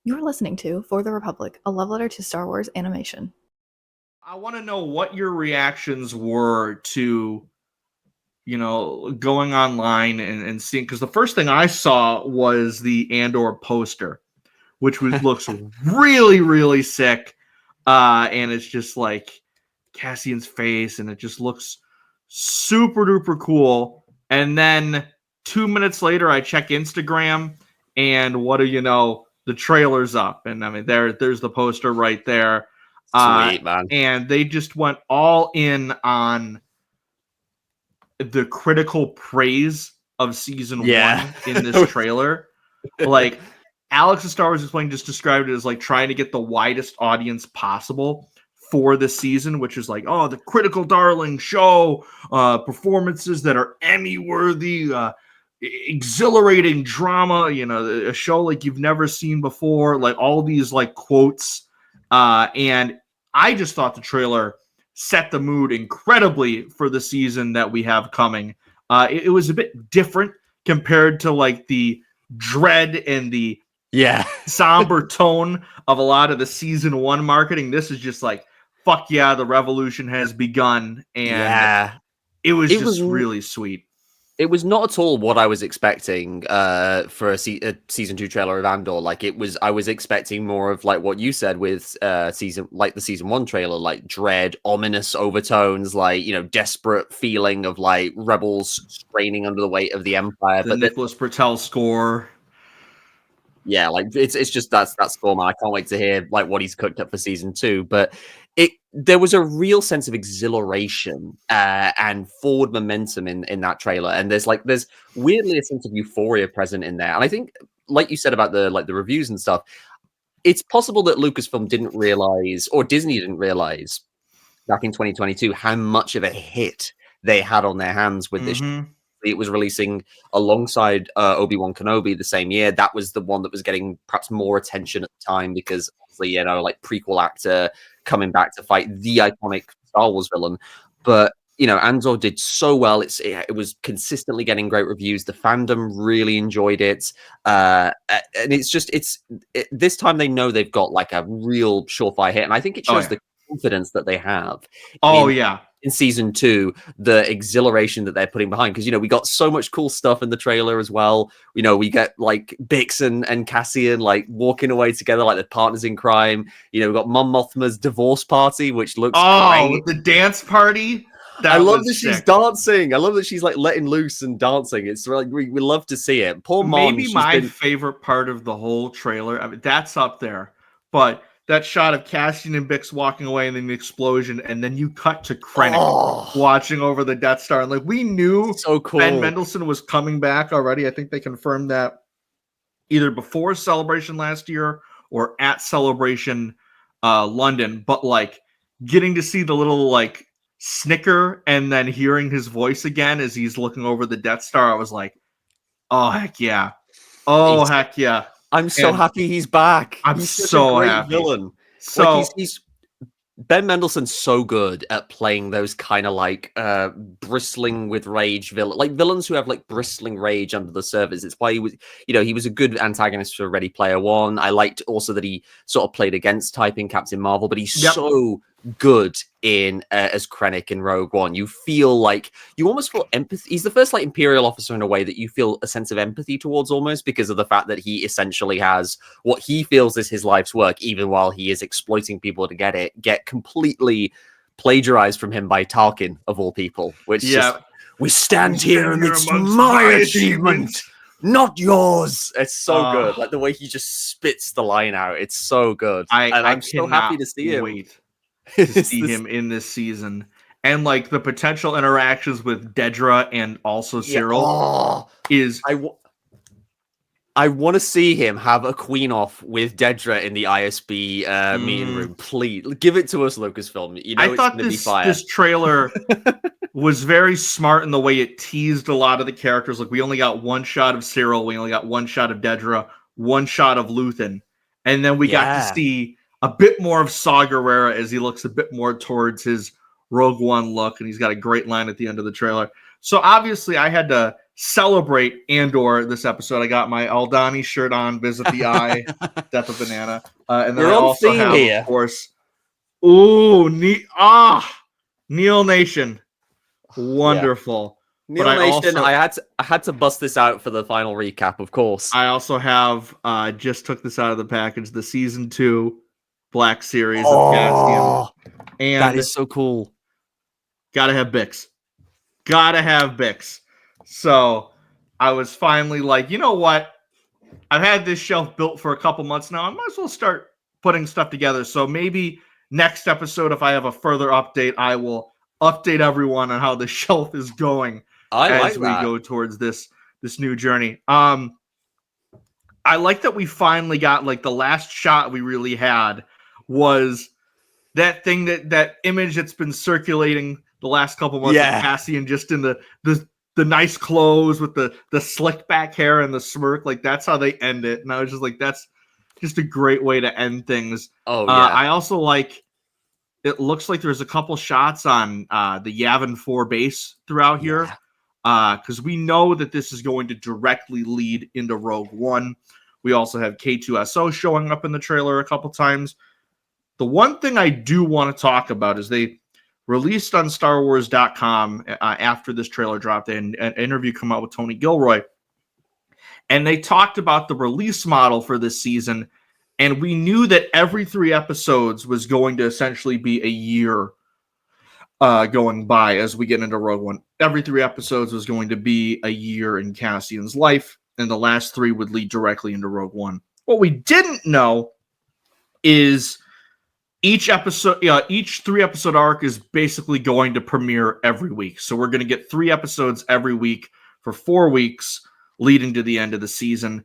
You're listening to For the Republic, a love letter to Star Wars animation. I want to know what your reactions were to, going online and seeing, because the first thing I saw was the Andor poster, which looks really, really sick. And it's just like Cassian's face, and it just looks super duper cool. And then 2 minutes later, I check Instagram, and what do you know? The trailer's up, and I mean, there's the poster right there. Sweet, man. And they just went all in on the critical praise of season one in this trailer. Like, Alex of Star Wars Explained just described it as like trying to get the widest audience possible for the season, which is like, oh, the critical darling show, performances that are Emmy worthy, exhilarating drama, a show like you've never seen before, like all these like quotes. And I just thought the trailer set the mood incredibly for the season that we have coming. It was a bit different compared to like the dread and the somber tone of a lot of the season one marketing. This is just like, fuck yeah, the revolution has begun. And it was really sweet. It was not at all what I was expecting for a season 2 trailer of Andor. Like I was expecting more of like what you said with the season 1 trailer, like dread, ominous overtones, like desperate feeling of like rebels straining under the weight of the Empire. But Nicholas Bertel score. Yeah, like it's just that score, man. I can't wait to hear like what he's cooked up for season 2. But there was a real sense of exhilaration and forward momentum in that trailer, and there's weirdly a sense of euphoria present in there. And I think, like you said about the reviews and stuff, it's possible that Lucasfilm didn't realize, or Disney didn't realize, back in 2022 how much of a hit they had on their hands with this. It was releasing alongside Obi-Wan Kenobi the same year. That was the one that was getting perhaps more attention at the time because, obviously, like prequel actor coming back to fight the iconic Star Wars villain. But Andor did so well. It was consistently getting great reviews. The fandom really enjoyed it, and this time they know they've got like a real surefire hit, and I think it shows the confidence that they have. In season 2, the exhilaration that they're putting behind, because we got so much cool stuff in the trailer as well. We get like Bix and Cassian like walking away together like they're partners in crime. We got Mon Mothma's divorce party, which looks great. The dance party. I love that she's dancing. I love that she's like letting loose and dancing. It's like we love to see it. Poor Mon. Maybe my favorite part of the whole trailer. I mean, that's up there, but that shot of Cassian and Bix walking away and then the explosion, and then you cut to Krennic watching over the Death Star. And like we knew so cool. Ben Mendelsohn was coming back already. I think they confirmed that either before Celebration last year or at Celebration London. But like getting to see the little like snicker and then hearing his voice again as he's looking over the Death Star, I was like, oh heck yeah. Heck yeah. I'm so happy he's back. He's so happy. Villain. So he's Ben Mendelsohn's so good at playing those kind of like bristling with rage villains who have like bristling rage under the surface. It's why he was, he was a good antagonist for Ready Player One. I liked also that he sort of played against type in Captain Marvel, but he's so good in as Krennic in Rogue One. You feel like you almost feel empathy. He's the first like Imperial officer in a way that you feel a sense of empathy towards, almost because of the fact that he essentially has what he feels is his life's work, even while he is exploiting people to get completely plagiarized from him by Tarkin of all people. Which just, we stand here and it's my achievement, not yours. It's so good. Like the way he just spits the line out. It's so good. I'm so happy to see him. To see him in this season, and like the potential interactions with Dedra and also Cyril is. I want to see him have a queen off with Dedra in the ISB meeting room. Please give it to us, Lucasfilm. I thought this trailer was very smart in the way it teased a lot of the characters. Like we only got one shot of Cyril, we only got one shot of Dedra, one shot of Luthen, and then we got to see a bit more of Saw Gerrera as he looks a bit more towards his Rogue One look, and he's got a great line at the end of the trailer. So obviously I had to celebrate Andor this episode, I got my Aldani shirt on, Visit the Eye, Death of Banana. And then We're I on also theme have, here. of course, Neil Nation. Wonderful. Neil But Nation, I had to bust this out for the final recap, of course. I also have just took this out of the package, the season 2 Black Series of Cassian. And that is so cool. Gotta have Bix. So I was finally like, you know what? I've had this shelf built for a couple months now. I might as well start putting stuff together. So maybe next episode, if I have a further update, I will update everyone on how the shelf is going as we go towards this new journey. I like that we finally got, like, the last shot we really had was that thing, that image that's been circulating the last couple months of Cassian just in the nice clothes with the slick back hair and the smirk. Like, that's how they end it. And I was just like, that's just a great way to end things. I also like, it looks like there's a couple shots on the Yavin 4 base throughout here. Because we know that this is going to directly lead into Rogue One. We also have K2SO showing up in the trailer a couple times. The one thing I do want to talk about is they released on StarWars.com after this trailer dropped, an interview come out with Tony Gilroy. And they talked about the release model for this season. And we knew that every 3 episodes was going to essentially be a year going by as we get into Rogue One. Every 3 episodes was going to be a year in Cassian's life. And the last 3 would lead directly into Rogue One. What we didn't know is each 3-episode arc is basically going to premiere every week. So we're going to get 3 episodes every week for 4 weeks leading to the end of the season.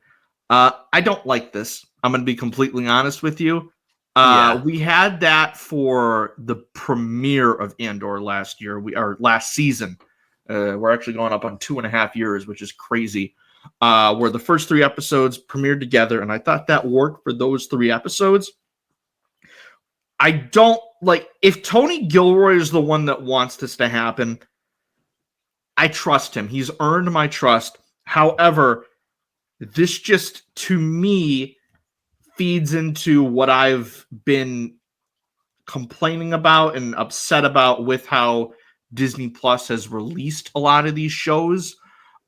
I don't like this. I'm going to be completely honest with you. We had that for the premiere of Andor last season. We're actually going up on 2.5 years, which is crazy. Where the first 3 episodes premiered together, and I thought that worked for those 3 episodes. I don't like, if Tony Gilroy is the one that wants this to happen, I trust him. He's earned my trust. However, this just, to me, feeds into what I've been complaining about and upset about with how Disney Plus has released a lot of these shows.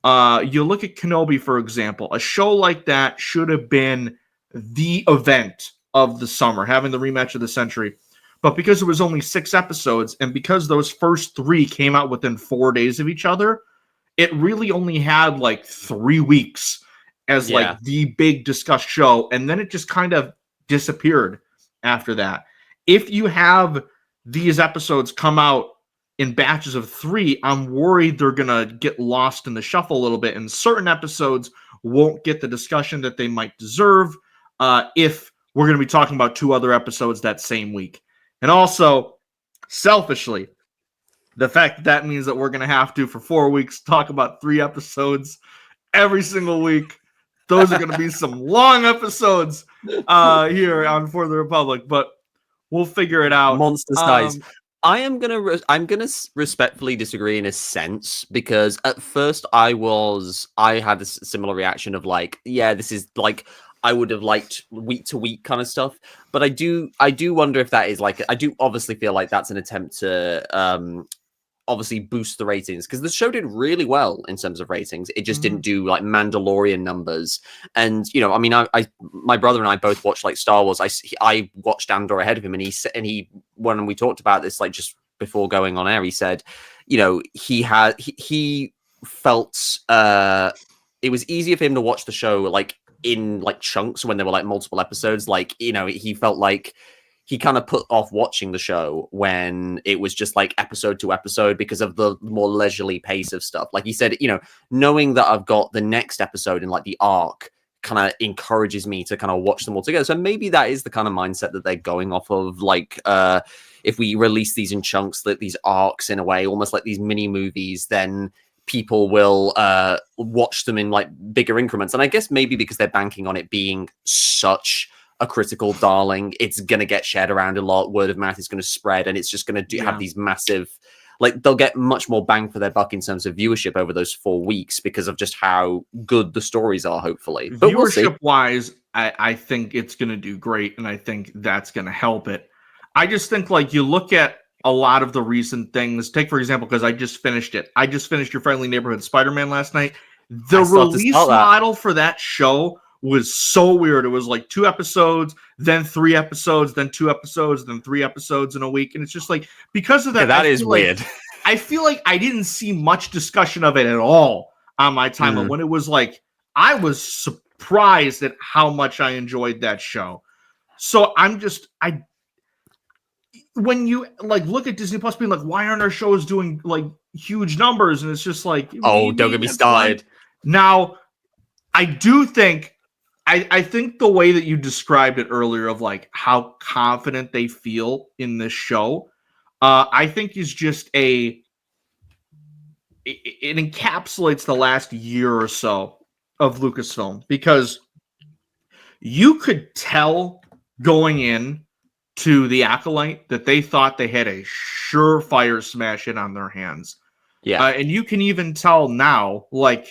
You look at Kenobi, for example. A show like that should have been the event of the summer, having the rematch of the century. But because it was only 6 episodes, and because those first 3 came out within 4 days of each other, it really only had like 3 weeks as like the big discussed show, and then it just kind of disappeared after that. If you have these episodes come out in batches of 3, I'm worried they're gonna get lost in the shuffle a little bit, and certain episodes won't get the discussion that they might deserve if we're going to be talking about 2 other episodes that same week. And also, selfishly, the fact that means that we're going to have to, for 4 weeks, talk about 3 episodes every single week. Those are going to be some long episodes here on For the Republic, but we'll figure it out. Monster size. I'm gonna respectfully disagree in a sense, because at first I had a similar reaction of like, this is like, I would have liked week to week kind of stuff, but I do wonder if that is like, I do obviously feel like that's an attempt to obviously boost the ratings, because the show did really well in terms of ratings. It just didn't do like Mandalorian numbers. And I mean, my brother and I both watched like Star Wars. I watched Andor ahead of him, and he when we talked about this, like just before going on air, he said, he felt it was easier for him to watch the show like in like chunks when there were like multiple episodes. Like, he felt like he kind of put off watching the show when it was just like episode to episode because of the more leisurely pace of stuff. Like he said, knowing that I've got the next episode in like the arc kind of encourages me to kind of watch them all together. So maybe that is the kind of mindset that they're going off of. Like, if we release these in chunks, that these arcs in a way, almost like these mini movies, then people will watch them in like bigger increments. And I guess maybe because they're banking on it being such a critical darling, it's going to get shared around a lot. Word of mouth is going to spread, and it's just going to have these massive like they'll get much more bang for their buck in terms of viewership over those 4 weeks because of just how good the stories are, hopefully. But we'll see. Viewership wise, I think it's going to do great, and I think that's going to help it. I just think, like, you look at a lot of the recent things. Take, for example, because I just finished it. I just finished Your Friendly Neighborhood Spider-Man last night. The release model for that show was so weird. It was like 2 episodes, then 3 episodes, then 2 episodes, then 3 episodes in a week. And it's just like, because of that, that is weird. Like, I feel like I didn't see much discussion of it at all on my timeline when it was like, I was surprised at how much I enjoyed that show. So when you like look at Disney Plus being like, why aren't our shows doing like huge numbers? And it's just like, don't get me started. Now, I do think, I think the way that you described it earlier of like how confident they feel in this show, I think is just it encapsulates the last year or so of Lucasfilm, because you could tell going in to the Acolyte that they thought they had a surefire smash hit on their hands. Yeah. And you can even tell now, like,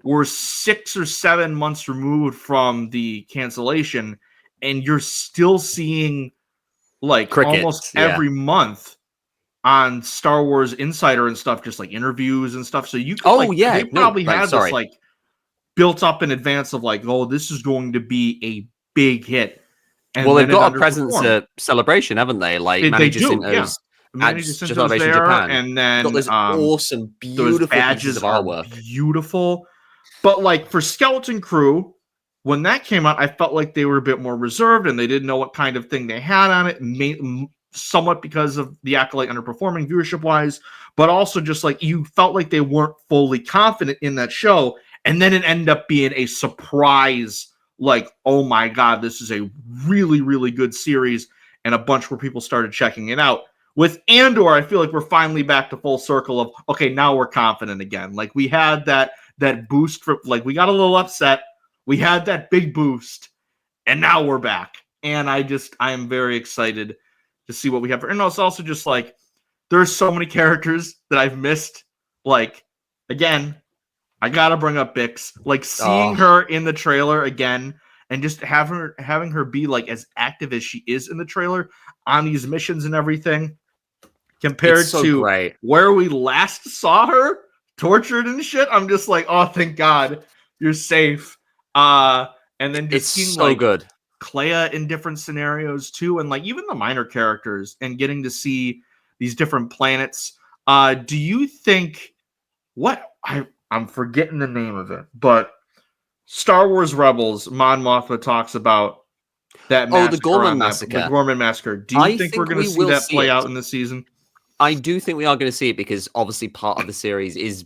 we're 6 or 7 months removed from the cancellation, and you're still seeing, like, crickets, almost every month on Star Wars Insider and stuff, just like interviews and stuff. So you can, they probably had this like built up in advance of like, oh, this is going to be a big hit. And well, they've got a presence at Celebration, haven't they? Like they do, yeah. Manny Jacinto's there, Japan. And then got those awesome, beautiful badges of artwork. Beautiful. But like for Skeleton Crew, when that came out, I felt like they were a bit more reserved and they didn't know what kind of thing they had on it. Somewhat because of the Acolyte underperforming viewership-wise, but also just like you felt like they weren't fully confident in that show, and then it ended up being a surprise, like, oh my god, this is a really, really good series, and a bunch where people started checking it out. With Andor, I feel like we're finally back to full circle of, okay, now we're confident again. Like, we had that boost, like, we got a little upset, we had that big boost, and now we're back. And I am very excited to see what we have. And it's also just like, there's so many characters that I've missed. Like, again, I gotta bring up Bix. Like, seeing her in the trailer again, and just having her be like as active as she is in the trailer on these missions and everything, compared to where we last saw her tortured and shit. I'm just like, oh, thank God you're safe. And then just seeing so like good. Clea in different scenarios too, and like even the minor characters, and getting to see these different planets. Do you think I'm forgetting the name of it, but Star Wars Rebels, Mon Mothma talks about that the Gorman massacre. The Gorman massacre. Do you think we're going to see that play out in the season? I do think we are going to see it, because obviously part of the series is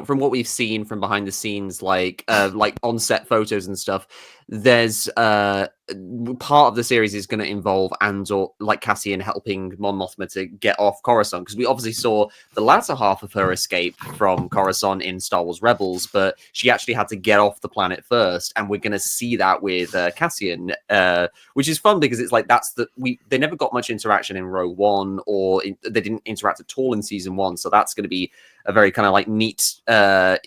from what we've seen from behind the scenes, like on set photos and stuff. There's part of the series is going to involve Andor, like Cassian helping Mon Mothma to get off Coruscant, because we obviously saw the latter half of her escape from Coruscant in Star Wars Rebels, but she actually had to get off the planet first, and we're going to see that with Cassian, which is fun because it's like they never got much interaction in Rogue One, or they didn't interact at all in season 1, so that's going to be a very kind of like neat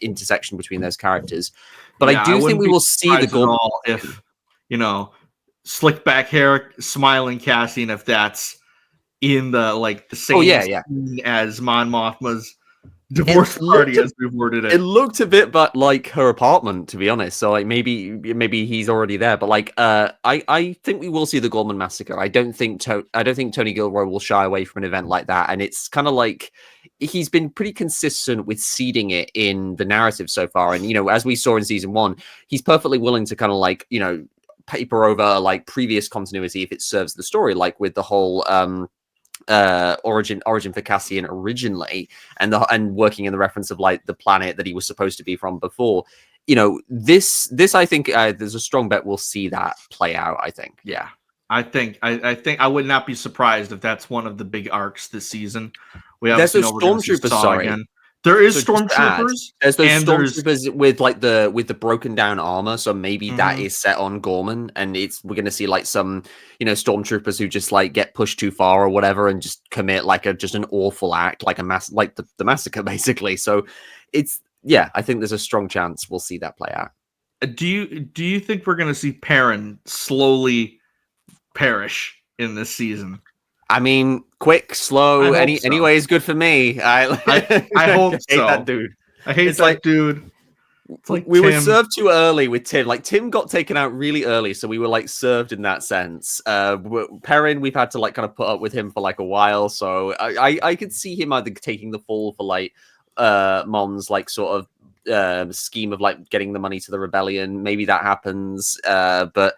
intersection between those characters. But I do think we will see the Gorman if, slick back hair, smiling Cassian, if that's in the same scene as Mon Mothma's divorce party, as we worded it. It looked a bit but like her apartment, to be honest. So like maybe he's already there. But like I think we will see the Gorman massacre. I don't think Tony Gilroy will shy away from an event like that. And it's kind of like he's been pretty consistent with seeding it in the narrative so far. And as we saw in season 1, he's perfectly willing to kind of like paper over like previous continuity if it serves the story, like with the whole origin for Cassian originally, and working in the reference of like the planet that he was supposed to be from before. This I think there's a strong bet we'll see that play out. I think. Yeah, I think I would not be surprised if that's one of the big arcs this season. We there's those stormtroopers. Sorry. Again. There is So just to add, stormtroopers. there's those and stormtroopers with like the broken down armor. So maybe that Mhm. is set on Gorman, and we're gonna see like some stormtroopers who just like get pushed too far or whatever, and just commit like just an awful act, like the massacre basically. So I think there's a strong chance we'll see that play out. Do you think we're gonna see Perrin slowly perish in this season? I mean, quick, slow, I hope so. anyway is good for me. I hope hate so. that dude. I hate It's that like- dude. It's like we were Tim. served too early with Tim. Like Tim got taken out really early, so we were like served in that sense. Perrin, we've had to like kind of put up with him for like a while, so I could see him either taking the fall for like Mon's like sort of scheme of like getting the money to the rebellion. Maybe that happens, but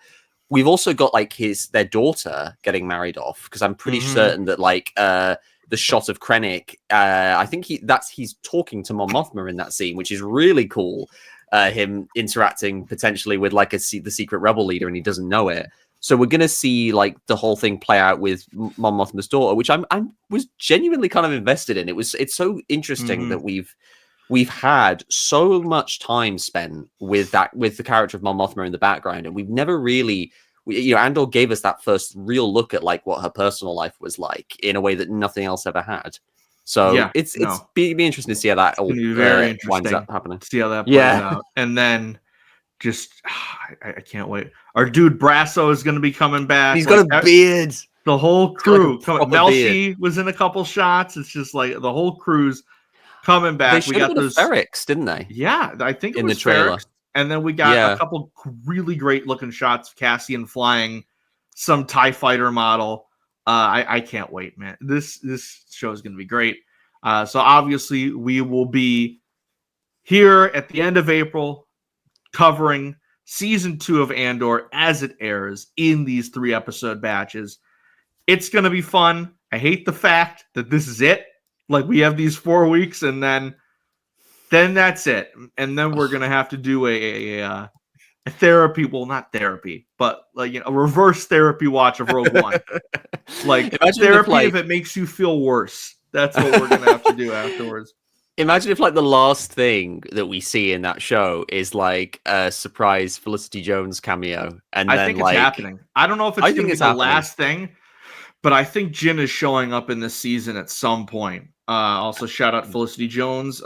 we've also got like their daughter getting married off, because I'm pretty certain that like the shot of Krennic, I think he's talking to Mon Mothma in that scene, which is really cool. Him interacting potentially with like the secret rebel leader, and he doesn't know it. So we're gonna see like the whole thing play out with Mon Mothma's daughter, which I was genuinely kind of invested in. It's so interesting that we've had so much time spent with the character of Mon Mothma in the background, and we've never really. Andor gave us that first real look at like what her personal life was like in a way that nothing else ever had. So it's be interesting to see how that all very winds interesting up happening. See how that plays out, and then just I can't wait. Our dude Brasso is going to be coming back. He's got a beard. The whole crew. Like Melshi was in a couple shots. It's just like the whole crew's coming back. They got those Ferrix, didn't they? Yeah, I think it in was the trailer. Ferrix. And then we got a couple really great looking shots of Cassian flying some TIE fighter model. I can't wait, man. This show is going to be great. So obviously we will be here at the end of April covering season 2 of Andor as it airs in these 3 episode batches. It's going to be fun. I hate the fact that this is it. Like we have these 4 weeks and then that's it. And then we're going to have to do a therapy. Well, not therapy, but like a reverse therapy watch of Rogue One. Like imagine therapy if it makes you feel worse. That's what we're going to have to do afterwards. Imagine if like the last thing that we see in that show is like a surprise Felicity Jones cameo. And I think it's happening. I don't know if it's going to be the last thing, but I think Jyn is showing up in this season at some point. Also, shout out Felicity Jones.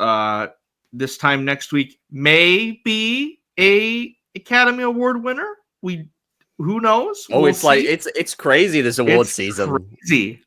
This time next week may be a Academy Award winner. Who knows? It's like it's crazy this award season. Crazy.